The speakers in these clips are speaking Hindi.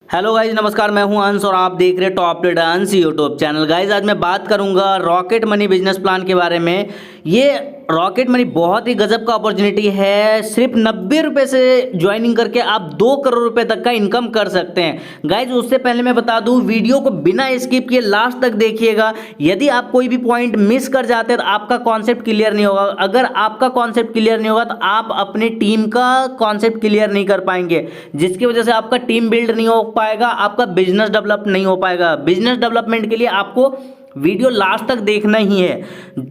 हेलो गाइज, नमस्कार। मैं हूं अंश और आप देख रहे हैं टॉप ट्रेडर अंश यूट्यूब चैनल। गाइज आज मैं बात करूंगा रॉकेट मनी बिजनेस प्लान के बारे में। ये रॉकेट मनी बहुत ही गजब का अपॉर्चुनिटी है। सिर्फ 90 रुपये से ज्वाइनिंग करके आप 2 करोड़ रुपए तक का इनकम कर सकते हैं। गाइज उससे पहले मैं बता दूं, वीडियो को बिना स्किप किए लास्ट तक देखिएगा। यदि आप कोई भी पॉइंट मिस कर जाते हैं तो आपका कॉन्सेप्ट क्लियर नहीं होगा। अगर आपका कॉन्सेप्ट क्लियर नहीं होगा तो आप अपनी टीम का कॉन्सेप्ट क्लियर नहीं कर पाएंगे, जिसकी वजह से आपका टीम बिल्ड नहीं हो पाएगा, आपका बिजनेस डेवलप नहीं हो पाएगा। बिजनेस डेवलपमेंट के लिए आपको वीडियो लास्ट तक देखना ही है,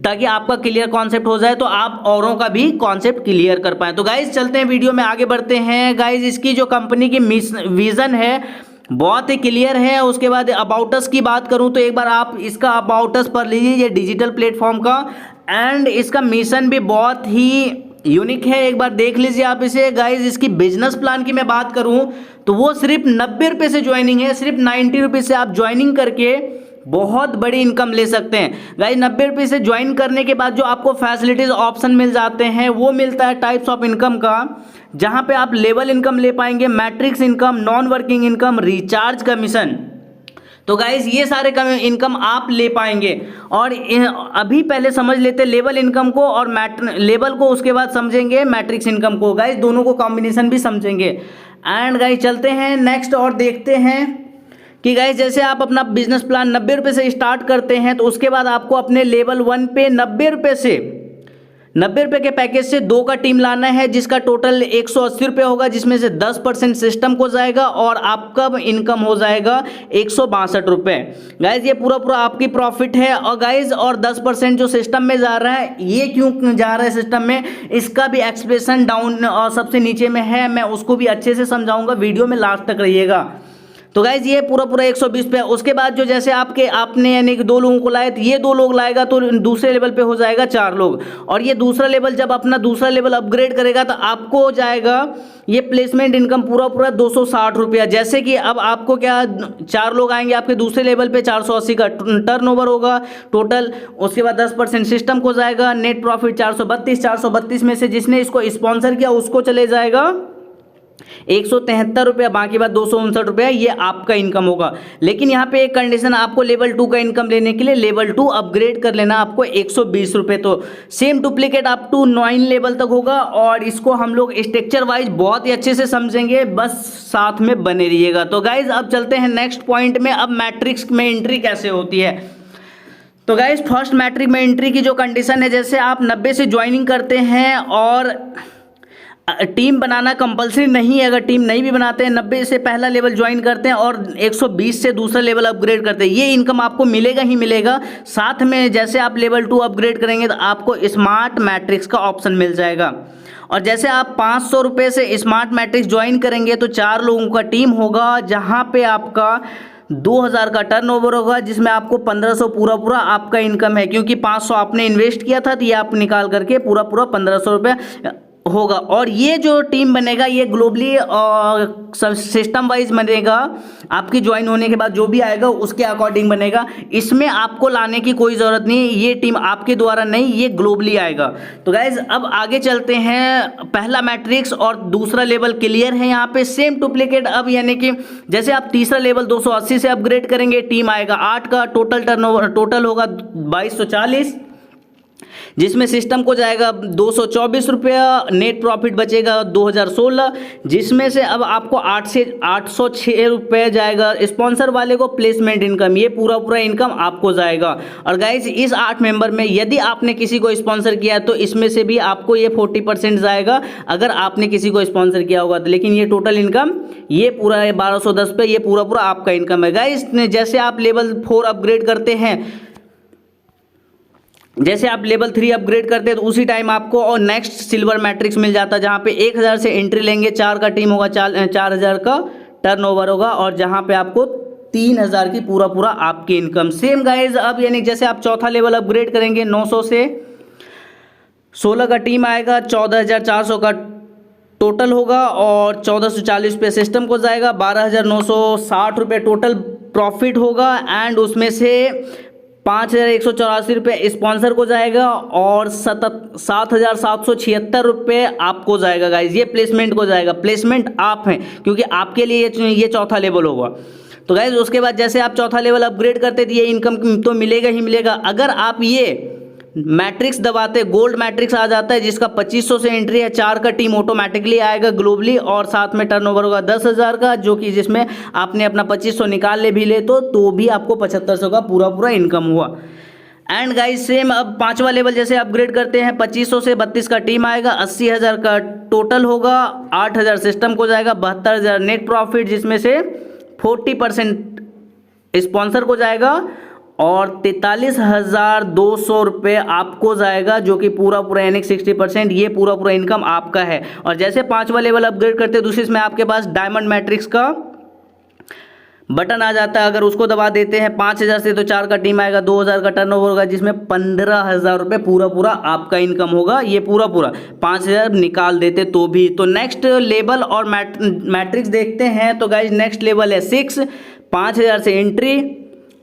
ताकि आपका क्लियर कॉन्सेप्ट हो जाए तो आप औरों का भी कॉन्सेप्ट क्लियर कर पाए। तो गाइज चलते हैं, वीडियो में आगे बढ़ते हैं। गाइज इसकी जो कंपनी की विजन है बहुत ही क्लियर है। उसके बाद अबाउट अस की बात करूं तो एक बार आप इसका अबाउट अस पढ़ लीजिए, ये डिजिटल प्लेटफॉर्म का। एंड इसका मिशन भी बहुत ही यूनिक है, एक बार देख लीजिए आप इसे। गाइज इसकी बिजनेस प्लान की मैं बात करूं तो वो सिर्फ 90 रुपये से ज्वाइनिंग है। सिर्फ 90 रुपये से आप ज्वाइनिंग करके बहुत बड़ी इनकम ले सकते हैं। गाइज 90 रुपये से ज्वाइन करने के बाद जो आपको फैसिलिटीज ऑप्शन मिल जाते हैं वो मिलता है टाइप्स ऑफ इनकम का, जहां पे आप लेवल इनकम ले पाएंगे, matrix income, non working income, recharge commission. तो गाइज ये सारे इनकम आप ले पाएंगे। और अभी पहले समझ लेते लेवल इनकम को और लेवल को, उसके बाद समझेंगे मैट्रिक्स इनकम को। गाइज दोनों को कॉम्बिनेशन भी समझेंगे। एंड गाइज चलते हैं नेक्स्ट और देखते हैं कि गाइज जैसे आप अपना बिजनेस प्लान 90 रुपये से स्टार्ट करते हैं तो उसके बाद आपको अपने लेवल 1 पे 90 रुपये के पैकेज से 2 का टीम लाना है, जिसका टोटल 180 रुपये होगा, जिसमें से 10% सिस्टम को जाएगा और आपका इनकम हो जाएगा 162 रुपये। गाइज ये पूरा आपकी प्रॉफिट है। और गाइज और 10% जो सिस्टम में जा रहा है, ये क्यों जा रहा है सिस्टम में, इसका भी एक्सप्रेशन डाउन और सबसे नीचे में है, मैं उसको भी अच्छे से समझाऊंगा, वीडियो में लास्ट तक रहिएगा। तो गाइज ये पूरा 120 पे। उसके बाद जो जैसे आपने यानी कि 2 लोगों को लाए, तो ये 2 लोग लाएगा तो दूसरे लेवल पे हो जाएगा 4 लोग। और ये दूसरा लेवल, जब अपना दूसरा लेवल अपग्रेड करेगा तो आपको हो जाएगा ये प्लेसमेंट इनकम पूरा 260 रुपया। जैसे कि अब आपको क्या 4 लोग आएंगे आपके दूसरे लेवल पे, 480 का टर्नओवर होगा टोटल। उसके बाद 10% सिस्टम को जाएगा, नेट प्रॉफिट 432 में से जिसने इसको स्पॉन्सर किया उसको चले जाएगा 173 रुपया, बाकी बात 259 रुपया, ये आपका इनकम होगा। लेकिन यहाँ पे एक कंडीशन, आपको लेवल 2 का इनकम लेने के लिए लेवल 2 अपग्रेड कर लेना आपको 120 रुपये। तो same duplicate up to 9 level तक होगा। और इसको हम लोग स्ट्रक्चर वाइज बहुत ही अच्छे से समझेंगे, बस साथ में बने रहिएगा। तो गाइज अब चलते हैं नेक्स्ट पॉइंट में। अब मैट्रिक्स में एंट्री कैसे होती है। तो गाइज फर्स्ट मैट्रिक में एंट्री की जो कंडीशन है, जैसे आप 90 से ज्वाइनिंग करते हैं और टीम बनाना कंपलसरी नहीं है। अगर टीम नहीं भी बनाते हैं, 90 से पहला लेवल ज्वाइन करते हैं और 120 से दूसरा लेवल अपग्रेड करते हैं, ये इनकम आपको मिलेगा ही मिलेगा। साथ में जैसे आप लेवल 2 अपग्रेड करेंगे तो आपको स्मार्ट मैट्रिक्स का ऑप्शन मिल जाएगा। और जैसे आप 500 रुपये से स्मार्ट मैट्रिक्स ज्वाइन करेंगे तो 4 लोगों का टीम होगा, जहाँ पे आपका 2000 का टर्नओवर होगा, जिसमें आपको 1500 पूरा आपका इनकम है, क्योंकि 500 आपने इन्वेस्ट किया था तो ये आप निकाल करके पूरा 1500 रुपये होगा। और ये जो टीम बनेगा ये ग्लोबली सिस्टम वाइज बनेगा। आपकी ज्वाइन होने के बाद जो भी आएगा उसके अकॉर्डिंग बनेगा। इसमें आपको लाने की कोई ज़रूरत नहीं, ये टीम आपके द्वारा नहीं, ये ग्लोबली आएगा। तो गाइज अब आगे चलते हैं। पहला मैट्रिक्स और दूसरा लेवल क्लियर है यहाँ पे, सेम डुप्लीकेट। अब यानी कि जैसे आप तीसरा लेवल 280 से अपग्रेड करेंगे, टीम आएगा 8 का, टोटल टर्नओवर टोटल होगा 2240, जिसमें सिस्टम को जाएगा 224 रुपया, नेट प्रॉफिट बचेगा 2016, जिसमें से अब आपको 806 रुपये जाएगा स्पॉन्सर वाले को प्लेसमेंट इनकम। ये पूरा इनकम आपको जाएगा। और गाइज इस 8 मेंबर में यदि आपने किसी को स्पॉन्सर किया तो इसमें से भी आपको ये 40% जाएगा, अगर आपने किसी को स्पॉन्सर किया होगा तो। लेकिन ये टोटल इनकम ये पूरा है 1210 पे, ये पूरा आपका इनकम है। गाइज जैसे आप लेवल 4 अपग्रेड करते हैं, जैसे आप लेवल 3 अपग्रेड करते हैं तो उसी टाइम आपको और नेक्स्ट सिल्वर मैट्रिक्स मिल जाता है, जहाँ पे 1000 से एंट्री लेंगे, 4 का टीम होगा, 4000 का टर्नओवर होगा, और जहाँ पे आपको 3000 की पूरा आपकी इनकम। सेम गाइज अब यानी जैसे आप चौथा लेवल अपग्रेड करेंगे, 900 से 16 का टीम आएगा, 14400 का टोटल होगा और 1440 पे सिस्टम को जाएगा, 12960 रुपये टोटल प्रॉफिट होगा। एंड उसमें से 5,184 स्पॉन्सर को जाएगा और 7,776 आपको जाएगा गाइज, ये प्लेसमेंट को जाएगा। प्लेसमेंट आप हैं क्योंकि आपके लिए ये चौथा लेवल होगा। तो गाइज उसके बाद जैसे आप चौथा लेवल अपग्रेड करते थे ये इनकम तो मिलेगा ही मिलेगा। अगर आप ये मैट्रिक्स दबाते, गोल्ड मैट्रिक्स आ जाता है जिसका 2500 से एंट्री है, 4 का टीम ऑटोमेटिकली आएगा ग्लोबली और साथ में टर्नओवर होगा 10,000 का, जो कि जिसमें आपने अपना 2500 निकाल ले भी ले तो भी आपको 7500 का पूरा इनकम हुआ। एंड गाइस सेम अब 5वां लेवल जैसे अपग्रेड करते हैं, 2500 से 32 का टीम आएगा, 80,000 का टोटल होगा, 8,000 सिस्टम को जाएगा, 72,000 नेट प्रॉफिट जिसमें से 40% स्पॉन्सर को जाएगा और 43,200 रुपये आपको जाएगा, जो कि पूरा यानी 60% ये पूरा इनकम आपका है। और जैसे 5वां लेवल अपग्रेड करते हैं दूसरी इसमें आपके पास डायमंड मैट्रिक्स का बटन आ जाता है, अगर उसको दबा देते हैं 5,000 से तो 4 का टीम आएगा, 2,000 का टर्नओवर होगा जिसमें 15,000 रुपये पूरा आपका इनकम होगा। ये पूरा 5,000 निकाल देते तो भी। तो नेक्स्ट लेवल और मैट्रिक्स देखते हैं। तो गाइज नेक्स्ट लेवल है 6, 5,000 से एंट्री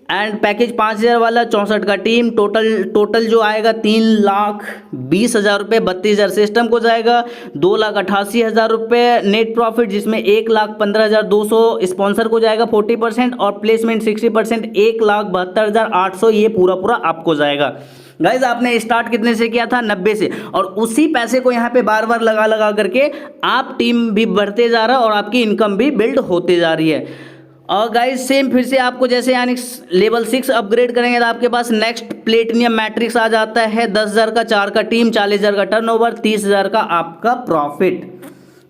एंड पैकेज 5,000 वाला, 64 का टीम, टोटल जो आएगा 3,20,000 रुपये, 32,000 सिस्टम को जाएगा, 2,88,000 रुपये नेट प्रॉफिट जिसमें 1,15,200 स्पॉन्सर को जाएगा 40% और प्लेसमेंट 60%, 1,72,800 ये पूरा आपको जाएगा। गाइज आपने स्टार्ट कितने से किया था? 90 से, और उसी पैसे को यहाँ पे बार लगा करके आप टीम भी बढ़ते जा रहा है और आपकी इनकम भी बिल्ड होते जा रही है। और गाइज सेम फिर से आपको जैसे यानी लेवल 6 अपग्रेड करेंगे तो आपके पास नेक्स्ट प्लेटिनियम मैट्रिक्स आ जाता है, 10,000 का, 4 का टीम, 40,000 का टर्नओवर, 30,000 का आपका प्रॉफिट।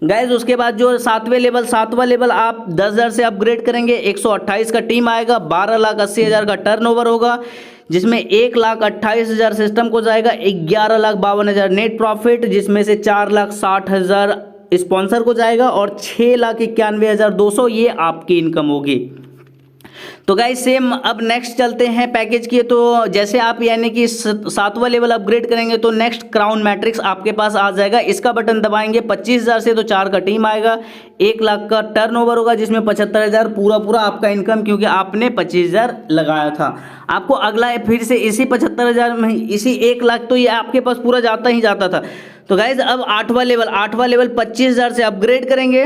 गाइज उसके बाद जो 7वां लेवल आप 10,000 से अपग्रेड करेंगे, 128 का टीम आएगा, 12,80,000 का टर्नओवर होगा जिसमें 1,28,000 सिस्टम को जाएगा, 11,52,000 नेट प्रॉफिट जिसमें से 4,60,000 स्पॉन्सर को जाएगा और 6,91,200 ये आपकी इनकम होगी। तो गाइज सेम अब नेक्स्ट चलते हैं पैकेज की। तो जैसे आप यानी कि 7वां लेवल अपग्रेड करेंगे तो नेक्स्ट क्राउन मैट्रिक्स आपके पास आ जाएगा, इसका बटन दबाएंगे, 25,000 से तो 4 का टीम आएगा, 1 लाख का टर्नओवर होगा जिसमें 75,000 पूरा आपका इनकम, क्योंकि आपने 25,000 लगाया था। आपको अगला फिर से इसी 75,000 में इसी 1 लाख तो ये आपके पास पूरा जाता ही जाता था। तो गाइज अब 8वां लेवल 25,000 से अपग्रेड करेंगे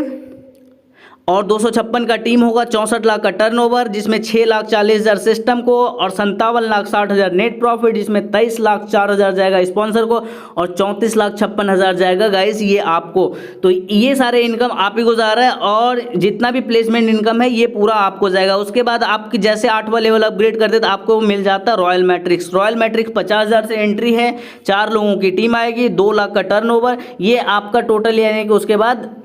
और 256 का टीम होगा, 64 लाख का टर्नओवर जिसमें 6,40,000 सिस्टम को और 57,60,000 नेट प्रॉफिट जिसमें 23,04,000 जाएगा स्पॉन्सर को और 34,56,000 जाएगा गाइस ये आपको। तो ये सारे इनकम आप ही को जा रहा है और जितना भी प्लेसमेंट इनकम है ये पूरा आपको जाएगा। उसके बाद आपकी जैसे 8वां लेवल अपग्रेड करते तो आपको मिल जाता रॉयल मैट्रिक्स 50,000 से एंट्री है, 4 लोगों की टीम आएगी, 2 लाख का टर्नओवर, ये आपका टोटल यानी कि उसके बाद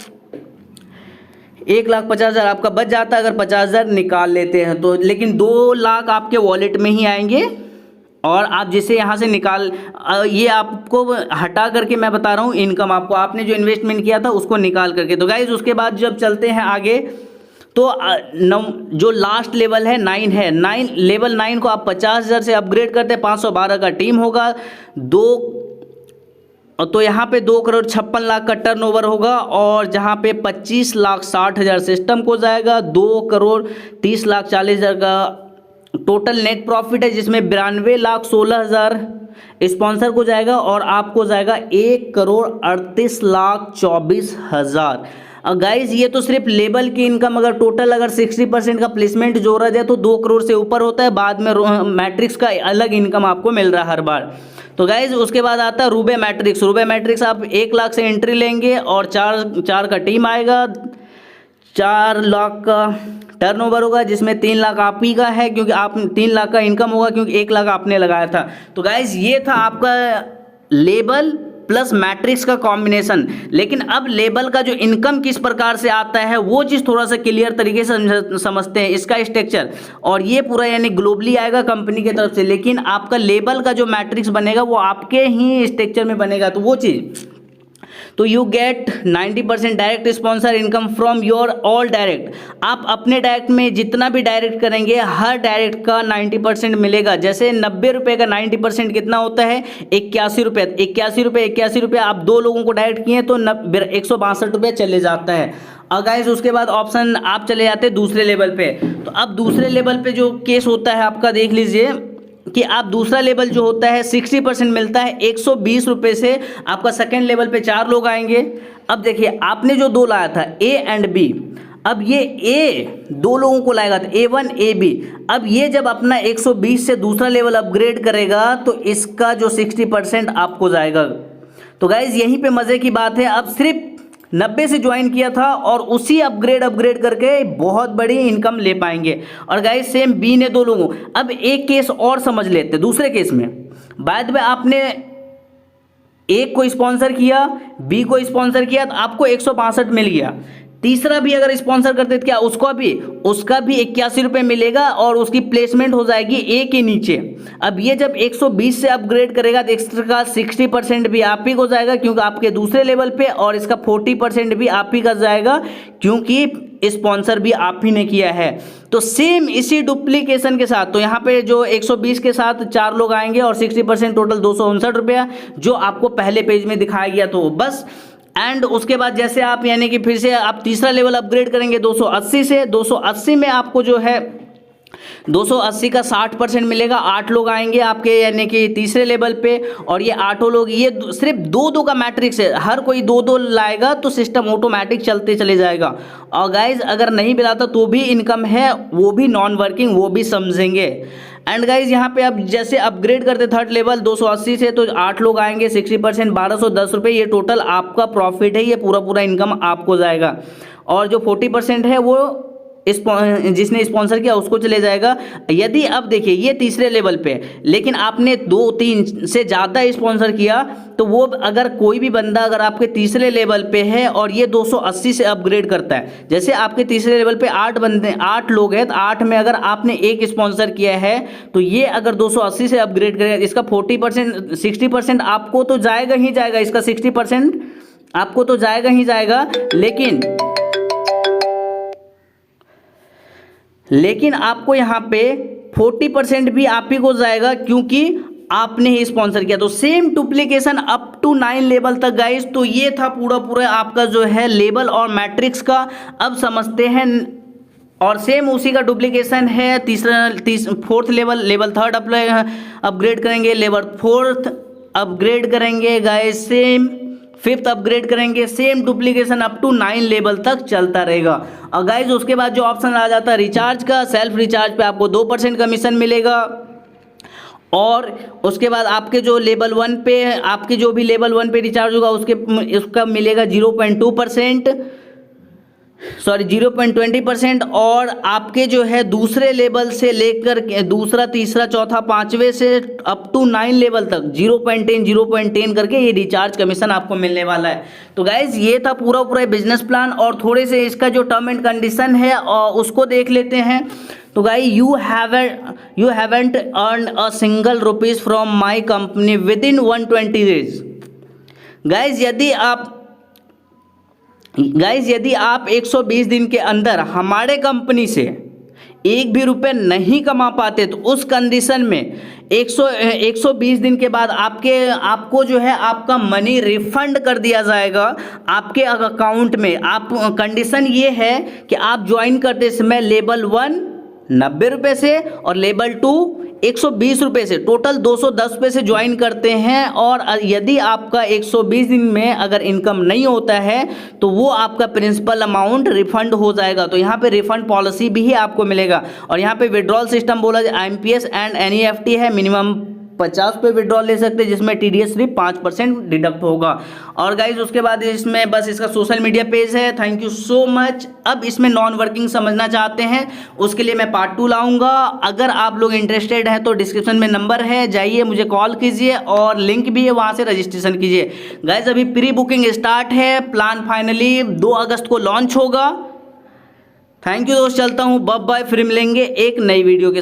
1,50,000 आपका बच जाता है अगर 50,000 निकाल लेते हैं तो, लेकिन 2 लाख आपके वॉलेट में ही आएंगे और आप जिसे यहाँ से निकाल ये आपको हटा करके मैं बता रहा हूँ इनकम आपको आपने जो इन्वेस्टमेंट किया था उसको निकाल करके। तो गाइज उसके बाद जब चलते हैं आगे तो जो लास्ट लेवल है 9 है, लेवल 9 को आप 50,000 से अपग्रेड करते हैं, 512 का टीम होगा, तो यहाँ पे 2,56 लाख का टर्नओवर होगा और जहाँ पे 25,60,000 सिस्टम को जाएगा, 2,30,40,000 का टोटल नेट प्रॉफिट है जिसमें 92,16,000 स्पॉन्सर को जाएगा और आपको जाएगा 1,38,24,000। गाइज ये तो सिर्फ लेवल की इनकम, अगर टोटल अगर 60% का प्लेसमेंट जोड़ा जाए तो 2 करोड़ से ऊपर होता है। बाद में मैट्रिक्स का अलग इनकम आपको मिल रहा है हर बार। तो गाइज उसके बाद आता है रूबे मैट्रिक्स आप 1 लाख से एंट्री लेंगे और 4 का टीम आएगा, 4 लाख का टर्नओवर होगा जिसमें 3 लाख आप ही का है क्योंकि आप 3 लाख का इनकम होगा क्योंकि 1 लाख आपने लगाया था। तो गाइज ये था आपका लेवल प्लस मैट्रिक्स का कॉम्बिनेशन। लेकिन अब लेवल का जो इनकम किस प्रकार से आता है वो चीज़ थोड़ा सा क्लियर तरीके से समझते हैं, इसका स्ट्रक्चर। और ये पूरा यानी ग्लोबली आएगा कंपनी की तरफ से, लेकिन आपका लेवल का जो मैट्रिक्स बनेगा वो आपके ही स्ट्रक्चर में बनेगा। तो वो चीज़ तो you get 90% direct sponsor income from your all direct. आप अपने डायरेक्ट में जितना भी डायरेक्ट करेंगे हर डायरेक्ट का 90% मिलेगा। जैसे 90 रुपये का 90% कितना होता है? 81 रुपये। 81 रुपये आप 2 लोगों को डायरेक्ट किए तो 162 रुपये चले जाता है। और गाइस उसके बाद ऑप्शन आप चले जाते हैं दूसरे लेवल पे। तो अब दूसरे लेवल पे जो केस होता है आपका देख लीजिए, कि आप दूसरा लेवल जो होता है 60% मिलता है 120 रुपये से, आपका सेकेंड लेवल पे 4 लोग आएंगे। अब देखिए आपने जो 2 लाया था ए एंड बी, अब ये ए 2 लोगों को लाएगा तो A1 AB, अब ये जब अपना 120 से दूसरा लेवल अपग्रेड करेगा तो इसका जो 60% आपको जाएगा। तो गाइज यहीं पे मज़े की बात है, अब सिर्फ 90 से ज्वाइन किया था और उसी अपग्रेड करके बहुत बड़ी इनकम ले पाएंगे। और गाइज सेम बी ने 2 लोगों, अब एक केस और समझ लेते, दूसरे केस में बाद में आपने एक को स्पॉन्सर किया, बी को स्पॉन्सर किया तो आपको 162 मिल गया। तीसरा भी अगर स्पॉन्सर करते तो क्या उसका भी 81 रुपये मिलेगा और उसकी प्लेसमेंट हो जाएगी ए के नीचे। अब ये जब 120 से अपग्रेड करेगा तो एक्स्ट्रा का 60% भी आप ही को जाएगा क्योंकि आपके दूसरे लेवल पे, और इसका 40% भी आप ही का जाएगा क्योंकि स्पॉन्सर भी आप ही ने किया है। तो सेम इसी डुप्लीकेशन के साथ, तो यहाँ पे जो 120 के साथ 4 लोग आएंगे और 60% टोटल 259 रुपया जो आपको पहले पेज में दिखाया गया। तो बस एंड उसके बाद जैसे आप यानी कि फिर से आप तीसरा लेवल अपग्रेड करेंगे 280 से, 280 में आपको जो है 280 का 60% मिलेगा, 8 लोग आएंगे आपके यानी कि तीसरे लेवल पे, और ये 8 लोग, ये सिर्फ 2-2 का मैट्रिक्स है, हर कोई 2-2 लाएगा तो सिस्टम ऑटोमेटिक चलते चले जाएगा। और गाइज अगर नहीं मिलाता तो भी इनकम है, वो भी नॉन वर्किंग, वो भी समझेंगे। एंड गाइज यहाँ पे अब जैसे अपग्रेड करते थर्ड लेवल 280 से तो 8 लोग आएंगे, 60% 1210 रुपये, ये टोटल आपका प्रॉफिट है, ये पूरा इनकम आपको जाएगा। और जो 40% है वो जिसने स्पॉन्सर किया उसको चले जाएगा। यदि अब देखिए ये तीसरे लेवल पे, लेकिन आपने 2-3 से ज़्यादा स्पॉन्सर किया तो वो अगर कोई भी बंदा अगर आपके तीसरे लेवल पे है और ये 280 से अपग्रेड करता है, जैसे आपके तीसरे लेवल पे 8 लोग हैं तो 8 में अगर आपने एक स्पॉन्सर किया है तो ये अगर 280 से अपग्रेड करेगा, इसका 40% 60% आपको तो जाएगा ही जाएगा, इसका 60% आपको तो जाएगा ही जाएगा, लेकिन आपको यहाँ पे 40% भी आप ही को जाएगा क्योंकि आपने ही स्पॉन्सर किया। तो same duplication up to 9 level तक गाइस। तो ये था पूरा आपका जो है लेवल और मैट्रिक्स का। अब समझते हैं, और सेम उसी का डुप्लीकेशन है फोर्थ लेवल थर्ड अपग्रेड करेंगे, लेवल फोर्थ अपग्रेड करेंगे गाइस, सेम फिफ्थ अपग्रेड करेंगे, same duplication up to 9 level तक चलता रहेगा। और गाइज उसके बाद जो ऑप्शन आ जाता है रिचार्ज का, सेल्फ रिचार्ज पे आपको 2% कमीशन मिलेगा। और उसके बाद आपके जो लेवल 1 पे, आपके जो भी लेवल 1 पे रिचार्ज होगा उसका मिलेगा 0.2%, सॉरी 0.20%। और आपके जो है दूसरे लेवल से लेकर दूसरा, तीसरा, चौथा, 5वें से अप टू 9 लेवल तक 0.10 करके ये रिचार्ज कमीशन आपको मिलने वाला है। तो गाइज ये था पूरा बिजनेस प्लान। और थोड़े से इसका जो टर्म एंड कंडीशन है उसको देख लेते हैं। तो guys you haven't earn a single rupees from my company with in 120 days. Guys यदि आप 120 दिन के अंदर हमारे कंपनी से एक भी रुपये नहीं कमा पाते तो उस कंडीशन में 120 दिन के बाद आपको जो है आपका मनी रिफंड कर दिया जाएगा आपके अकाउंट में। आप कंडीशन ये है कि आप ज्वाइन करते समय लेवल 1 90 रुपये से और लेवल 2 120 रुपये से, टोटल 210 रुपये से ज्वाइन करते हैं। और यदि आपका 120 दिन में अगर इनकम नहीं होता है तो वो आपका प्रिंसिपल अमाउंट रिफंड हो जाएगा। तो यहाँ पे रिफंड पॉलिसी भी आपको मिलेगा। और यहाँ पे विड्रॉल सिस्टम बोला जाए IMPS एंड NEFT है, मिनिमम 50 पे विड्रॉल ले सकते हैं जिसमें TDS सिर्फ 5% डिडक्ट होगा। और गाइज उसके बाद इसमें बस इसका सोशल मीडिया पेज है। Thank you so much. अब इसमें नॉन वर्किंग समझना चाहते हैं उसके लिए मैं पार्ट 2 लाऊंगा। अगर आप लोग इंटरेस्टेड हैं तो डिस्क्रिप्शन में नंबर है, जाइए मुझे कॉल कीजिए और लिंक भी है, वहाँ से रजिस्ट्रेशन कीजिए। गाइज अभी प्री बुकिंग स्टार्ट है, प्लान फाइनली 2 अगस्त को लॉन्च होगा। थैंक यू दोस्त, चलता हूँ, बाय बाय, फिर मिलेंगे एक नई वीडियो के